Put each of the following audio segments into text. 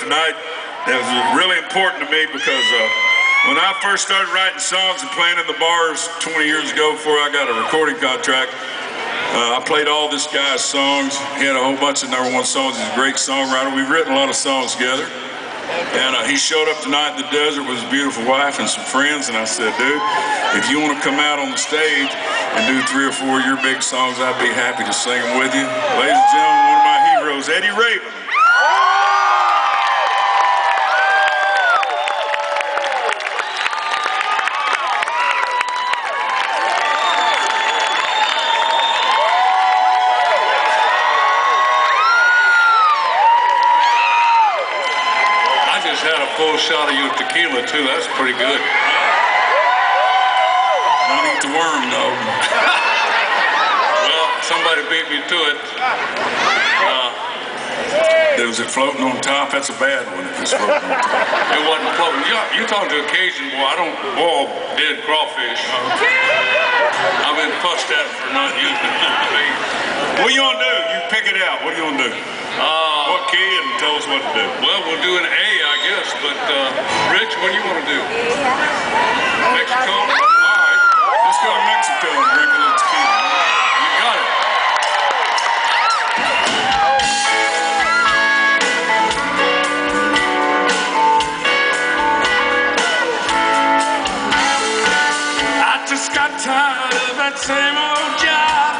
tonight. That was really important to me because when I first started writing songs and playing in the bars 20 years ago before I got a recording contract, I played all this guy's songs. He had a whole bunch of #1 songs. He's a great songwriter. We've written a lot of songs together. And he showed up tonight in the desert with his beautiful wife and some friends, and I said, dude, if you want to come out on the stage and do 3 or 4 of your big songs, I'd be happy to sing them with you. Ladies and gentlemen, one of my heroes, Eddy Raven. Had a full shot of your tequila too. That's pretty good. Don't eat the worm though. Well, somebody beat me to it. Was it floating on top? That's a bad one if it's floating on top. It wasn't floating. You're talking to a Cajun boy. I don't boil dead crawfish. I've been fussed at for not using it. What you gonna do? You pick it out. What are you gonna do? What key, and tell us what to do. Well, we'll do an A, I guess, but Rich, what do you want to do? Mexico? All right. Let's go to Mexico and drink a little tequila. You got it. I just got tired of that same old job.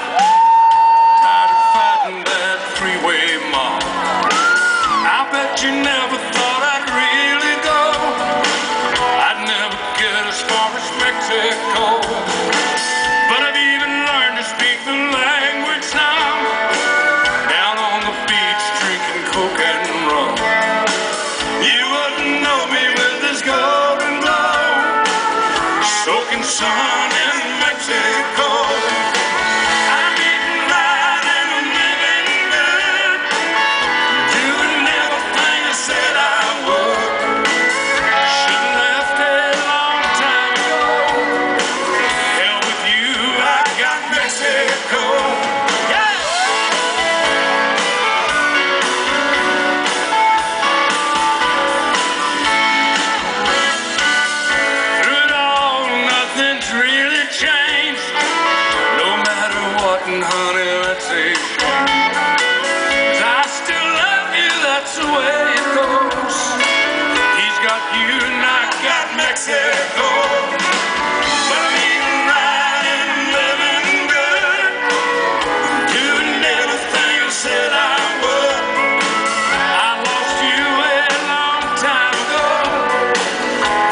Tired of fighting that freeway mob. I bet you never thought I'd really go. I'd never get as far as Mexico. But I've even learned to speak the language now. Down on the beach drinking coke and rum. You wouldn't know me with this golden glow. Soaking sun in Mexico. I'm eating right and I'm living good. Doing everything I said I would. Should've left a long time ago. Hell with you, I got Mexico. Yeah! Through it all, nothing's really changed. No matter what, and honey, that's a shame. 'Cause I still love you, that's the way it goes. He's got you and I got Mexico. But I'm eating right and I'm living good. Doing everything I said I would. I lost you a long time ago.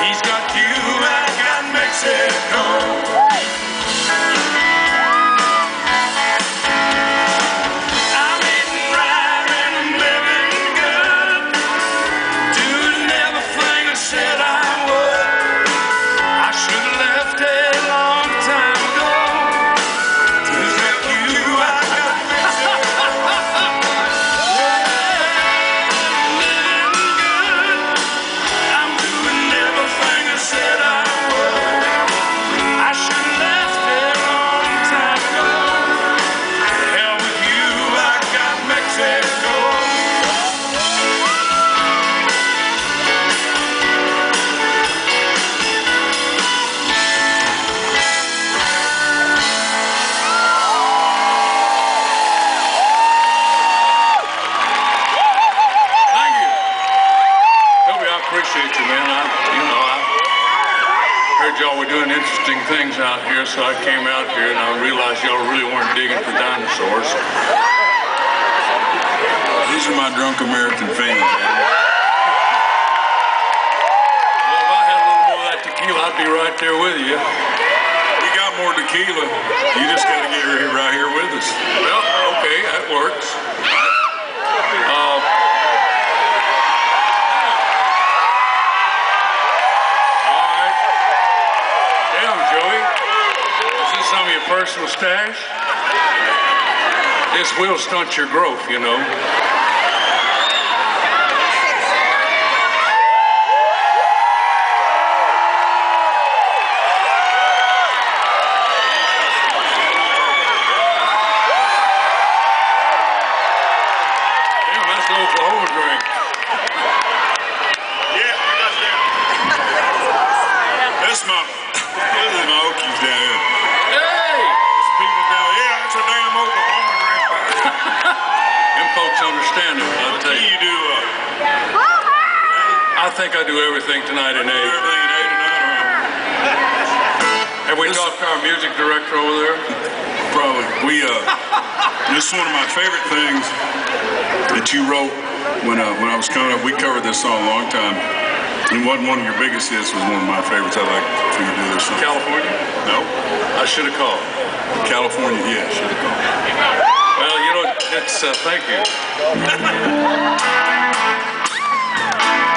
He's got you, I got Mexico. I'm eating right and I'm living good. Doing everything I said I would. I should have left a long time ago. He's got you, I got Mexico. Living good. I'm doing everything I said I would. I should have left a long time ago. Hell with you, I got Mexico. Thank you. Toby, I appreciate you, man. I heard y'all were doing interesting things out here, so I came out here and I realized y'all really weren't digging for dinosaurs. These are my drunk American fans, man. Well, if I had a little more of that tequila, I'd be right there with you. We got more tequila. You just got to get right here with us. Well, okay, that works. All right. Damn, Joey. Is this some of your personal stash? This will stunt your growth, you know. Damn, that's the Oklahoma drink. think I do everything tonight in A. Everything in A tonight, all right. Have we talked to our music director over there? Probably. This is one of my favorite things that you wrote when I was coming up. We covered this song a long time. It wasn't one of your biggest hits. It was one of my favorites. I like for you to do this song. California? No. I should have called. California, yeah, should have called. Well, you know, it's, thank you.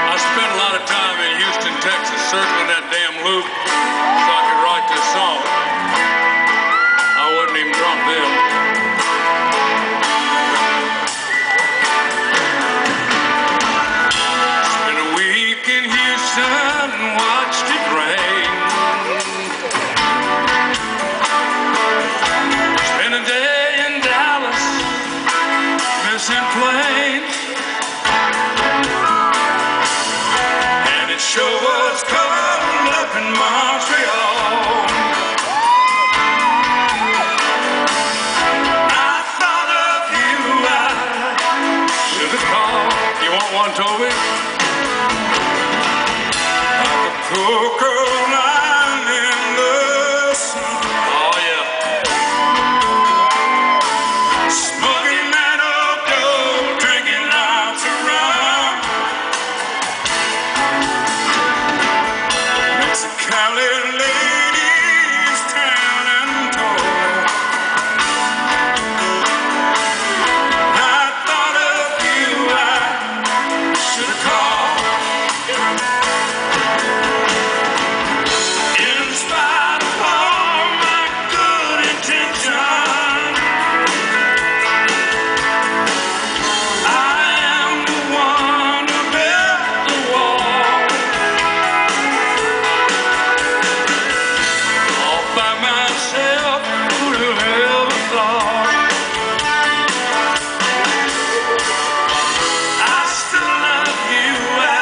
I spent a lot of time in Houston, Texas, circling that damn loop so I could write this song. I wasn't even drunk then. Spent a week in Houston and watched it rain. Spent a day in Dallas, missing planes. And it sure was cold up in Montreal. I thought of you, I should have called. You want one, Toby? Like a cocoa line in the sun. Oh, yeah. Smoking that old dope, drinking lots of rum. Mexicali ladies, town and told. I thought of you, I should have called. In spite of all my good intentions, I am the one who built the wall. All by myself, who'd have ever thought? I still love you, I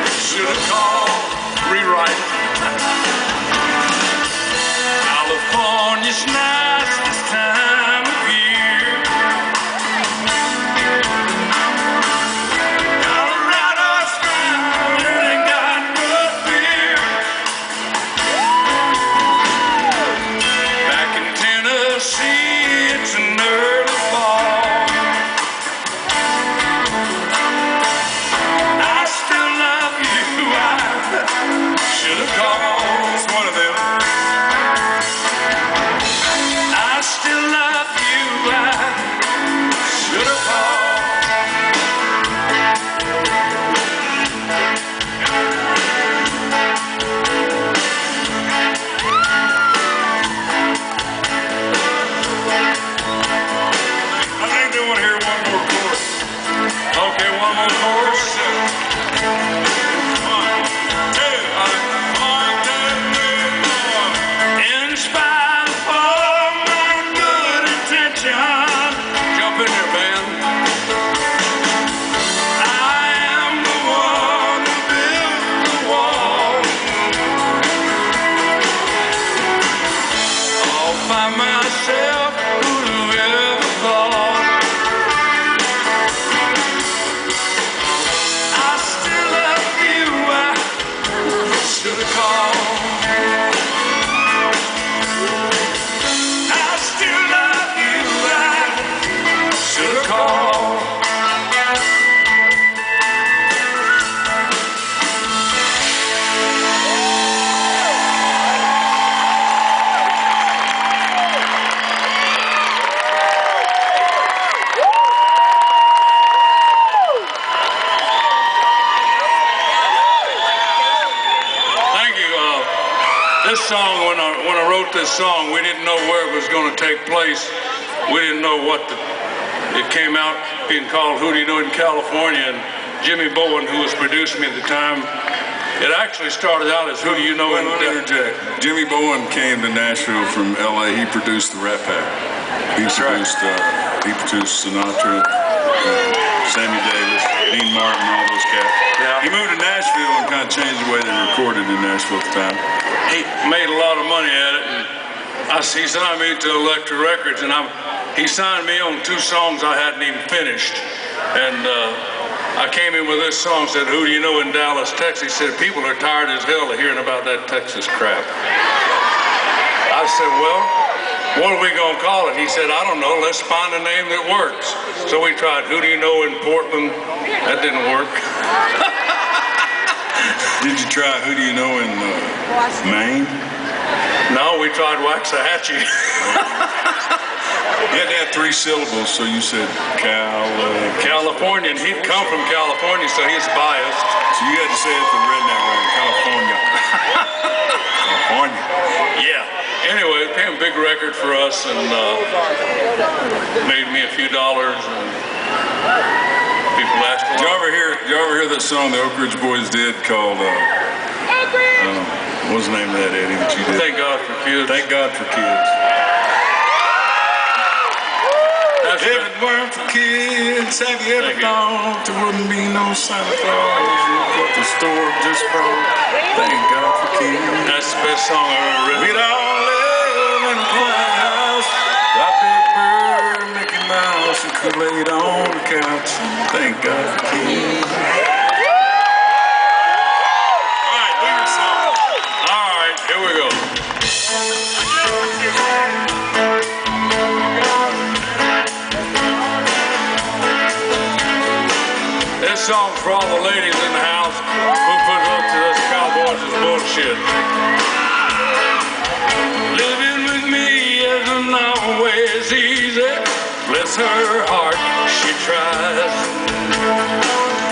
should have called. Rewrite. California's nice this time of year. Colorado's fine, they got good beer. Back in Tennessee, it's an early fall. I still love you, I should have called. It's one of them. I still love you, I should have called. I think they want to hear one more chorus. Okay, one more chorus. In spite of all my good intentions, jump in there, band. I am the one who built the wall. All by myself, who'd have ever thought? I still love you, I should have called. I still love you, I should have called. Thank you. This song, when I wrote this song, we didn't know where it was going to take place. We didn't know it came out being called Who Do You Know in California, and Jimmy Bowen, who was producing me at the time, it actually started out as Who Do You Know in Let me interject. Jimmy Bowen came to Nashville from L.A. He produced the Rat Pack. He produced Sinatra, Sammy Davis, Dean Martin, all those cats. Yeah. He moved to Nashville and kind of changed the way they recorded in Nashville at the time. He made a lot of money at it, and he signed me to Elektra Records, and he signed me on 2 songs I hadn't even finished. And I came in with this song, said, who do you know in Dallas, Texas? He said, people are tired as hell of hearing about that Texas crap. I said, well, what are we going to call it? He said, I don't know, let's find a name that works. So we tried, who do you know in Portland? That didn't work. Did you try who do you know in Maine? No, we tried Waxahachie. You had to have 3 syllables, so you said Californian. He'd come from California, so he's biased. So you had to say it the redneck way, California. California. Yeah. Anyway, it became a big record for us and made me a few dollars. And people asked a lot. Did you ever hear that song the Oak Ridge Boys did called, what was the name of that, Eddie, that you did? Thank God for Kids. Thank God for Kids. If it weren't for kids, have you ever thought there wouldn't be no Santa Claus? What the store just brought. Thank God for kids. That's the best song I've ever written. We'd all live in a quiet house, got Big Bird, Mickey Mouse, and Kool-Aid on the couch. Thank God for kids. All right, do your song. All right, here we go. This song's for all the ladies in the house who put up to us cowboys' bullshit. Living with me isn't always easy. Bless her heart, she tries.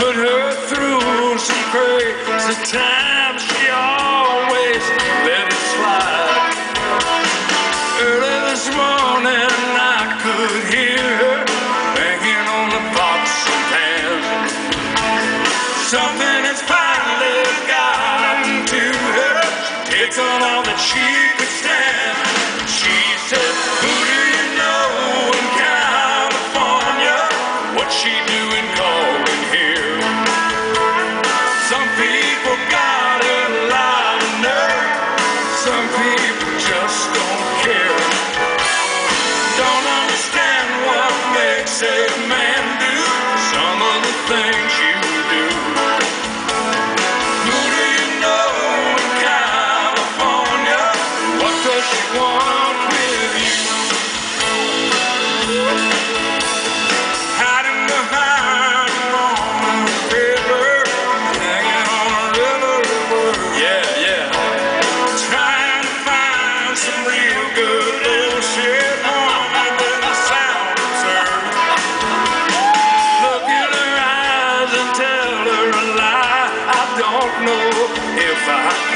Put her through some crazy times. She always let it slide. Early this morning I could hear her banging on the pots and pans. Something has finally gotten to her. She takes on all that she could stand. She said, who do you know in California? What's she doing calling here? Some people got a lot of nerve. Some people just don't care. Don't understand what makes a man do some of the things you do. Who do you know in California? What does she want with you? Hiding behind on the river, hanging on a river word. Yeah. Trying to find some real good bullshit on the sound absurd. Look in her eyes and tell her a lie. I don't know if I